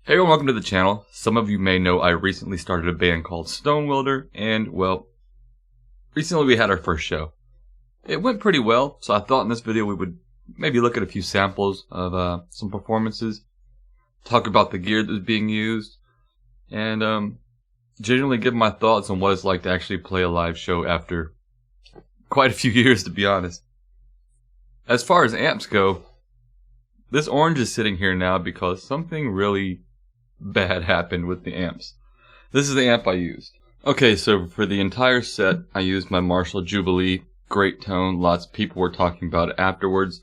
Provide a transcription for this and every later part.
Hey everyone, welcome to the channel. Some of you may know I recently started a band called Stonewielder, and well, recently we had our first show. It went pretty well, so I thought in this video we would maybe look at a few samples of some performances, talk about the gear that was being used, and generally give my thoughts on what it's like to actually play a live show after quite a few years, to be honest. As far as amps go, this orange is sitting here now because something really bad happened with the amps. This is the amp I used. Okay, so for the entire set, I used my Marshall Jubilee. Great tone. Lots of people were talking about it afterwards.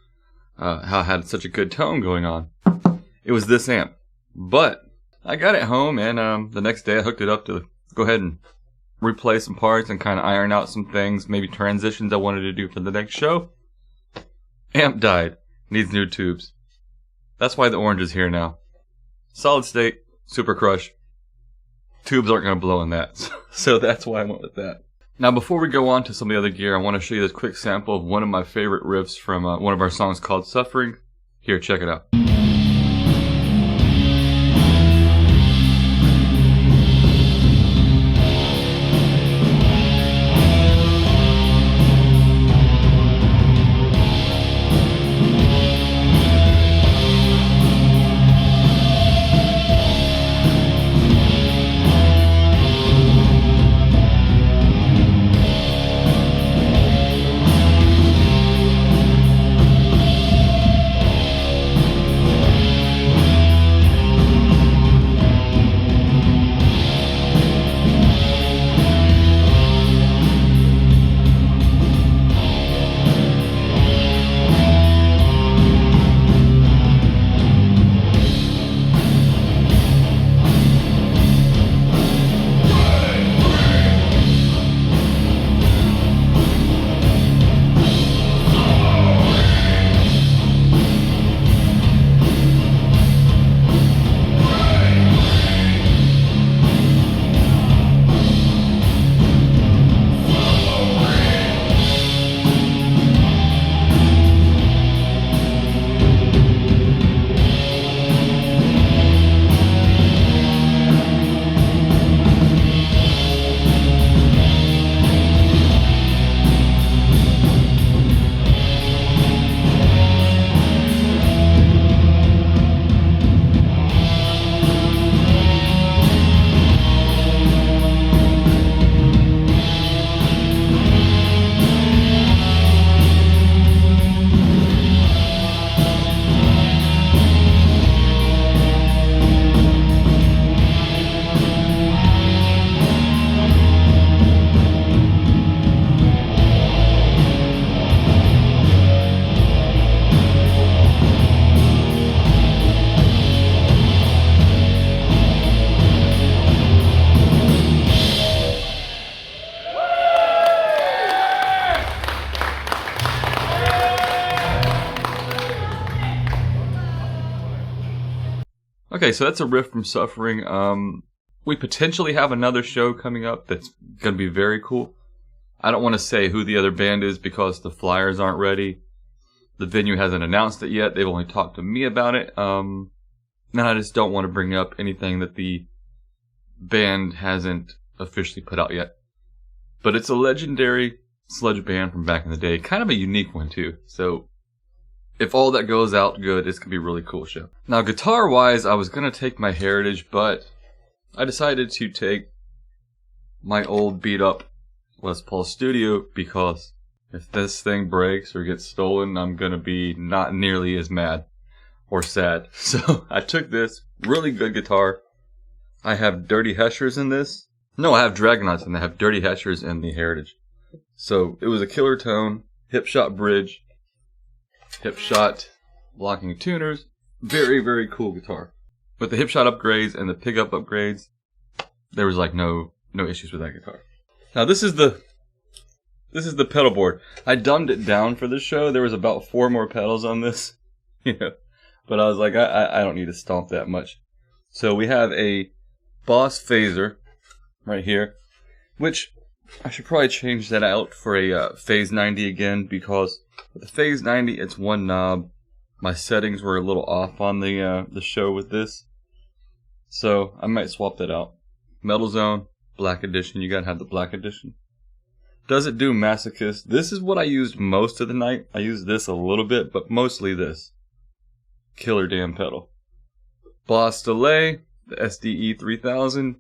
How it had such a good tone going on. It was this amp. But I got it home, and the next day I hooked it up to go ahead and replace some parts and kind of iron out some things, maybe transitions I wanted to do for the next show. Amp died. Needs new tubes. That's why the orange is here now. Solid state, super crush. Tubes aren't going to blow in that, so that's why I went with that. Now before we go on to some of the other gear, I want to show you this quick sample of one of my favorite riffs from one of our songs called Suffering. Here, check it out. Okay, so that's a riff from Suffering. We potentially have another show coming up that's going to be very cool. I don't want to say who the other band is because the flyers aren't ready. The venue hasn't announced it yet. They've only talked to me about it. And I just don't want to bring up anything that the band hasn't officially put out yet. But it's a legendary sludge band from back in the day. Kind of a unique one, too. So if all that goes out good, it's going to be a really cool show. Now, guitar-wise, I was going to take my Heritage, but I decided to take my old beat-up Les Paul Studio because if this thing breaks or gets stolen, I'm going to be not nearly as mad or sad. So I took this really good guitar. I have Dirty Heshers in this. No, I have Dragonauts and I have Dirty Heshers in the Heritage. So it was a killer tone, hip shot bridge, hip shot blocking tuners. Very, very cool guitar. With the hip shot upgrades and the pickup upgrades, there was like no issues with that guitar. Now this is the pedalboard. I dumbed it down for this show. There was about 4 more pedals on this, but I was like, I don't need to stomp that much. So we have a Boss phaser right here, which I should probably change that out for a Phase 90 again, because with the Phase 90 it's one knob. My settings were a little off on the show with this. So I might swap that out. Metal Zone, Black Edition. You gotta have the Black Edition. Does it do Masochist? This is what I used most of the night. I used this a little bit, but mostly this. Killer damn pedal. Boss Delay, the SDE 3000.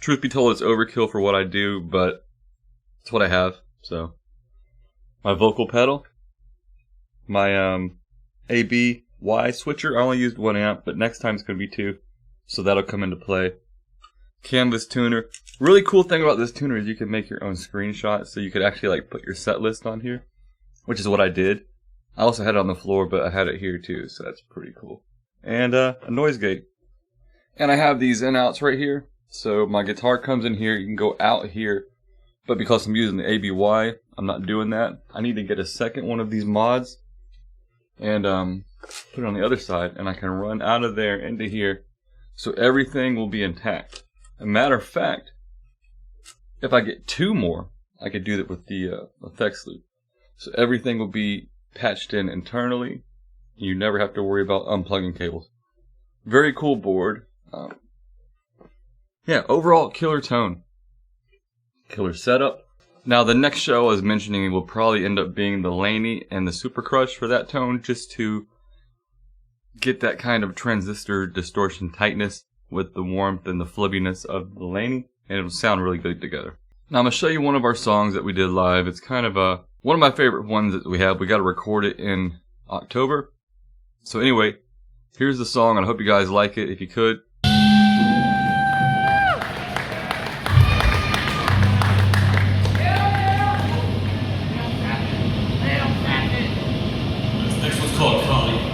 Truth be told, it's overkill for what I do, but it's what I have. So, my vocal pedal. My AB-Y switcher. I only used 1 amp, but next time it's going to be 2. So that'll come into play. Canvas tuner. Really cool thing about this tuner is you can make your own screenshots, so you could actually like put your set list on here, which is what I did. I also had it on the floor, but I had it here too, so that's pretty cool. And a noise gate. And I have these in outs right here, so my guitar comes in here. You can go out here, but because I'm using the ABY, I'm not doing that. I need to get a second one of these mods and put it on the other side, and I can run out of there into here, so everything will be intact. As a matter of fact, if I get 2 more, I could do that with the effects loop. So everything will be patched in internally. You never have to worry about unplugging cables. Very cool board. Yeah, overall killer tone. Killer setup. Now the next show I was mentioning will probably end up being the Laney and the Super Crush for that tone, just to get that kind of transistor distortion tightness with the warmth and the flubbiness of the Laney, and it'll sound really good together. Now I'm going to show you one of our songs that we did live. It's kind of one of my favorite ones that we have. We got to record it in October. So anyway, here's the song, and I hope you guys like it. If you could. This next one's called Collie.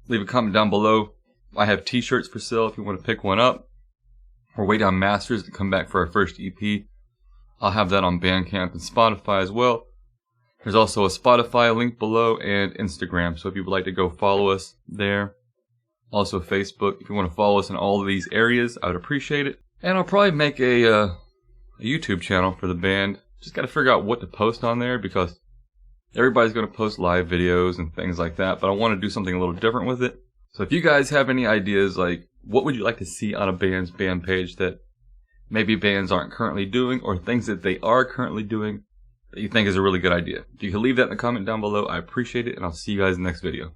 leave a comment down below. I have t-shirts for sale if you want to pick one up. We're waiting on masters to come back for our first EP. I'll have that on Bandcamp and Spotify as well. There's also a Spotify link below and Instagram, so if you would like to go follow us there. Also Facebook, if you want to follow us in all of these areas, I would appreciate it. And I'll probably make a YouTube channel for the band. Just got to figure out what to post on there because everybody's going to post live videos and things like that, but I want to do something a little different with it. So if you guys have any ideas, like what would you like to see on a band's band page that maybe bands aren't currently doing, or things that they are currently doing that you think is a really good idea, you can leave that in the comment down below. I appreciate it, and I'll see you guys in the next video.